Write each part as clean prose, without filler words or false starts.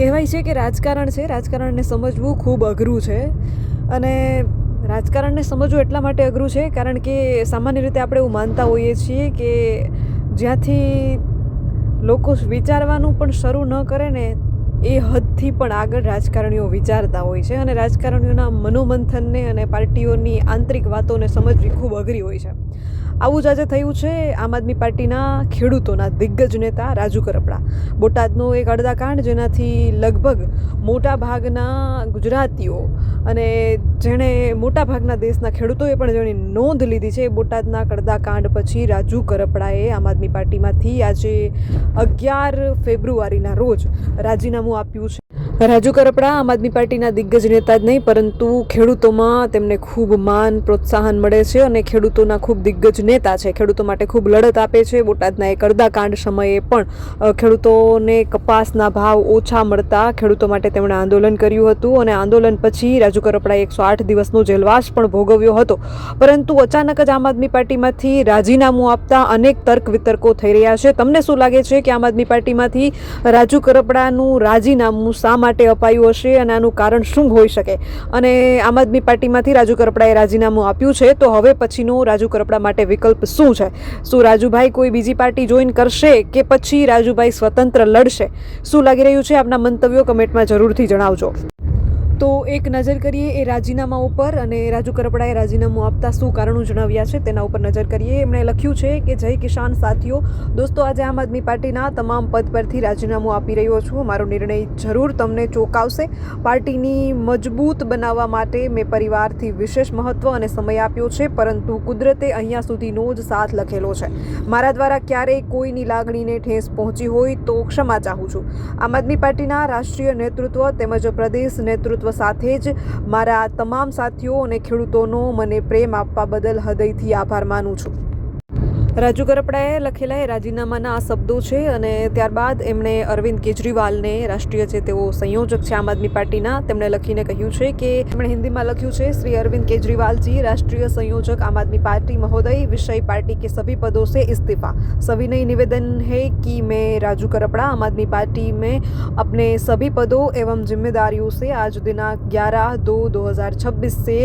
કહેવાય છે કે રાજકારણને સમજવું ખૂબ અઘરું છે. અને રાજકારણને સમજવું એટલા માટે અઘરું છે કારણ કે સામાન્ય રીતે આપણે એવું માનતા હોઈએ છીએ કે જ્યાંથી લોકો વિચારવાનું પણ શરૂ ન કરે ને એ હદથી પણ આગળ રાજકારણીઓ વિચારતા હોય છે. અને રાજકારણીઓના મનોમંથનને અને પાર્ટીઓની આંતરિક વાતોને સમજવી ખૂબ અઘરી હોય છે. આવું જ આજે થયું છે આમ આદમી પાર્ટીના ખેડૂતોના દિગ્ગજ નેતા રાજુ કરપડા. બોટાદનો એક અડદાકાંડ જેનાથી લગભગ મોટા ભાગના ગુજરાતીઓ અને જેણે મોટાભાગના દેશના ખેડૂતોએ પણ જેની નોંધ લીધી છે. બોટાદના અડદાકાંડ પછી રાજુ કરપડાએ આમ આદમી પાર્ટીમાંથી આજે 11 ફેબ્રુઆરીના રોજ રાજીનામું આપ્યું છે. રાજુ કરપડા આમ આદમી પાર્ટીના દિગ્ગજ નેતા જ નહીં પરંતુ ખેડૂતોમાં તેમને ખૂબ માન પ્રોત્સાહન મળે છે અને ખેડૂતોના ખૂબ દિગ્ગજ નેતા છે. ખેડૂતો માટે ખૂબ લડત આપે છે. બોટાદના એક અડદાકાંડ સમયે પણ ખેડૂતોને કપાસના ભાવ ઓછા મળતા ખેડૂતો માટે તેમણે આંદોલન કર્યું હતું અને આંદોલન પછી રાજુ કરપડાએ 108 દિવસનો જેલવાસ પણ ભોગવ્યો હતો. પરંતુ અચાનક જ આમ આદમી પાર્ટીમાંથી રાજીનામું આપતા અનેક તર્ક વિતર્કો થઈ રહ્યા છે. તમને શું લાગે છે કે આમ આદમી પાર્ટીમાંથી રાજુ કરપડાનું રાજીનામું શા માટે અપાયું હશે અને આનું કારણ શું હોઈ શકે? અને આમ આદમી પાર્ટીમાંથી રાજુ કરપડાએ રાજીનામું આપ્યું છે તો હવે પછીનો રાજુ કરપડા માટે વિકલ્પ શું છે? શું રાજુભાઈ કોઈ બીજી પાર્ટી જોઈન કરશે કે પછી રાજુભાઈ સ્વતંત્ર લડશે? શું લાગી રહ્યું છે? આપના મંતવ્યો કમેન્ટમાં જરૂરથી જણાવજો. તો એક નજર કરીએ એ રાજીનામા ઉપર અને રાજુ કરપડાએ રાજીનામું આપતા શું કારણો જણાવ્યા છે તેના ઉપર નજર કરીએ. એમણે લખ્યું છે કે જય કિસાન સાથીઓ, દોસ્તો આજે આમ આદમી પાર્ટીના તમામ પદ પરથી રાજીનામું આપી રહ્યો છું. મારો નિર્ણય જરૂર તમને ચોંકાવશે. પાર્ટીની મજબૂત બનાવવા માટે મેં પરિવારથી વિશેષ મહત્વ અને સમય આપ્યો છે પરંતુ કુદરતે અહીંયા સુધીનો જ સાથ લખેલો છે. મારા દ્વારા ક્યારેય કોઈની લાગણીને ઠેસ પહોંચી હોય તો ક્ષમા ચાહું છું. આમ આદમી પાર્ટીના રાષ્ટ્રીય નેતૃત્વ તેમજ પ્રદેશ નેતૃત્વ સાથે જ મારા તમામ સાથીઓ અને ખેડૂતોનો મને પ્રેમ આપવા બદલ હૃદયથી આભાર માનું છું. રાજુ કરપડાએ લખેલા એ રાજીનામાના આ શબ્દો છે અને ત્યારબાદ એમણે અરવિંદ કેજરીવાલને, રાષ્ટ્રીય છે તેઓ સંયોજક છે આમ આદમી પાર્ટીના, તેમણે લખીને કહ્યું છે કે એમણે હિન્દીમાં લખ્યું છે, શ્રી અરविंद केजरीवाल जी, राष्ट्रीय संयोजक आम आदमी पार्टी महोदय, विषय पार्टी के सभी पदों से इस्तीफा. सविनय निवेदन है कि मैं राजू करपड़ा आम आदमी पार्टी में अपने सभी पदों एवं जिम्मेदारियों से आज दिनांक 11/2/2026 से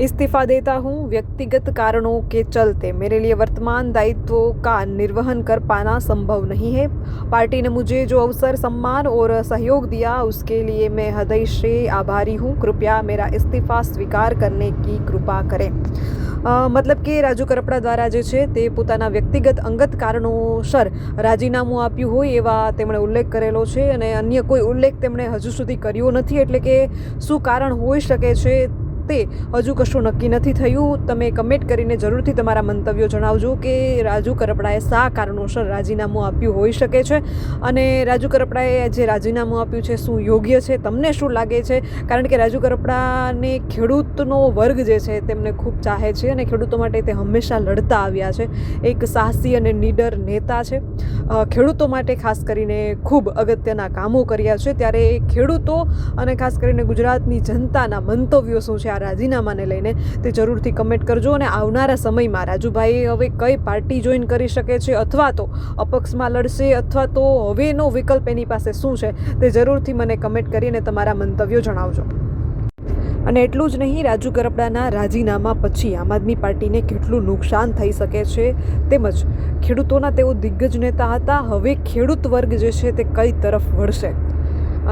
इस्तीफा देता हूँ. व्यक्तिगत कारणों के चलते मेरे लिए वर्तमान दायित्वों का निर्वहन कर पाना संभव नहीं है. पार्टी ने मुझे जो अवसर, सम्मान और सहयोग दिया उसके लिए मैं हृदय से आभारी हूँ. कृपया मेरा इस्तीफा स्वीकार करने की कृपा करें. મતલબ કે રાજુ કરપડા દ્વારા જે છે તે પોતાના વ્યક્તિગત અંગત કારણોસર રાજીનામું આપ્યું હોય એવા તેમણે ઉલ્લેખ કરેલો છે અને અન્ય કોઈ ઉલ્લેખ તેમણે હજુ સુધી કર્યો નથી. એટલે કે શું કારણ હોઈ શકે છે તે હજુ કશું નક્કી નથી થયું. તમે કમેન્ટ કરીને જરૂરથી તમારા મંતવ્યો જણાવજો કે રાજુ કરપડાએ શા કારણોસર રાજીનામું આપ્યું હોઈ શકે છે અને રાજુ કરપડાએ જે રાજીનામું આપ્યું છે શું યોગ્ય છે? તમને શું લાગે છે? કારણ કે રાજુ કરપડાને ખેડૂતનો વર્ગ જે છે તેમને ખૂબ ચાહે છે અને ખેડૂતો માટે તે હંમેશા લડતા આવ્યા છે. એક સાહસી અને નીડર નેતા છે. ખેડૂતો માટે ખાસ કરીને ખૂબ અગત્યના કામો કર્યા છે. ત્યારે ખેડૂતો અને ખાસ કરીને ગુજરાતની જનતાના મંતવ્યો શું છે રાજીનામાને લઈને તે જરૂરથી કમેન્ટ કરજો. અને આવનારા સમયમાં રાજુભાઈ હવે કઈ પાર્ટી જોઈન કરી શકે છે અથવા તો અપક્ષમાં લડશે અથવા તો હવેનો વિકલ્પ એની પાસે શું છે તે જરૂરથી મને કમેન્ટ કરીને તમારા મંતવ્યો જણાવજો. અને એટલું જ નહીં, રાજુ કરપડાના રાજીનામા પછી આમ આદમી પાર્ટીને કેટલું નુકસાન થઈ શકે છે તેમજ ખેડૂતોના તેઓ દિગ્ગજ નેતા હતા, હવે ખેડૂત વર્ગ જે છે તે કઈ તરફ વળશે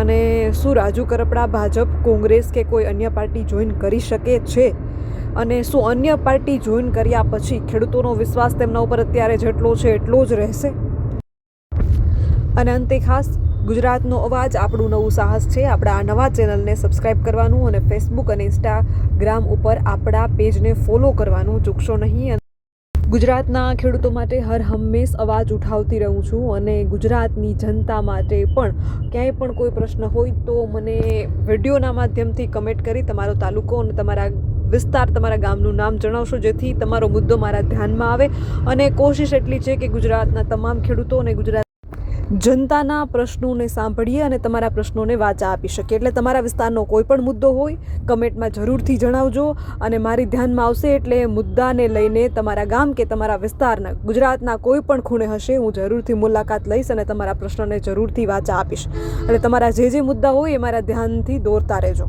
અને શું રાજુ કરપડા ભાજપ, કોંગ્રેસ કે કોઈ અન્ય પાર્ટી જોઈન કરી શકે છે અને શું અન્ય પાર્ટી જોઈન કર્યા પછી ખેડૂતોનો વિશ્વાસ તેમના ઉપર અત્યારે જેટલો છે એટલો જ રહેશે? અને અંતે ખાસ, ગુજરાતનો અવાજ આપણું નવું સાહસ છે. આપણા આ નવા ચેનલને સબસ્ક્રાઈબ કરવાનું અને ફેસબુક અને ઇન્સ્ટાગ્રામ ઉપર આપણા પેજને ફોલો કરવાનું ચૂકશો નહીં. ગુજરાતના ખેડૂતો માટે હર હંમેશ અવાજ ઉઠાવતી રહું છું અને ગુજરાતની જનતા માટે પણ ક્યાંય પણ કોઈ પ્રશ્ન હોય તો મને વિડીયોના માધ્યમથી કમેન્ટ કરી તમારો તાલુકો અને તમારા વિસ્તાર, તમારા ગામનું નામ જણાવશો જેથી તમારો મુદ્દો મારા ધ્યાનમાં આવે. અને કોશિશ એટલી છે કે ગુજરાતના તમામ ખેડૂતો અને ગુજરાત જનતાના પ્રશ્નોને સાંભળીએ અને તમારા પ્રશ્નોને વાચા આપી શકીએ. એટલે તમારા વિસ્તારનો કોઈ પણ મુદ્દો હોય કમેન્ટમાં જરૂરથી જણાવજો અને મારી ધ્યાનમાં આવશે એટલે એ મુદ્દાને લઈને તમારા ગામ કે તમારા વિસ્તારના ગુજરાતના કોઈ પણ ખૂણે હશે હું જરૂરથી મુલાકાત લઈશ અને તમારા પ્રશ્નોને જરૂરથી વાચા આપીશ. અને તમારા જે મુદ્દા હોય એ મારા ધ્યાનથી દોરતા રહેજો.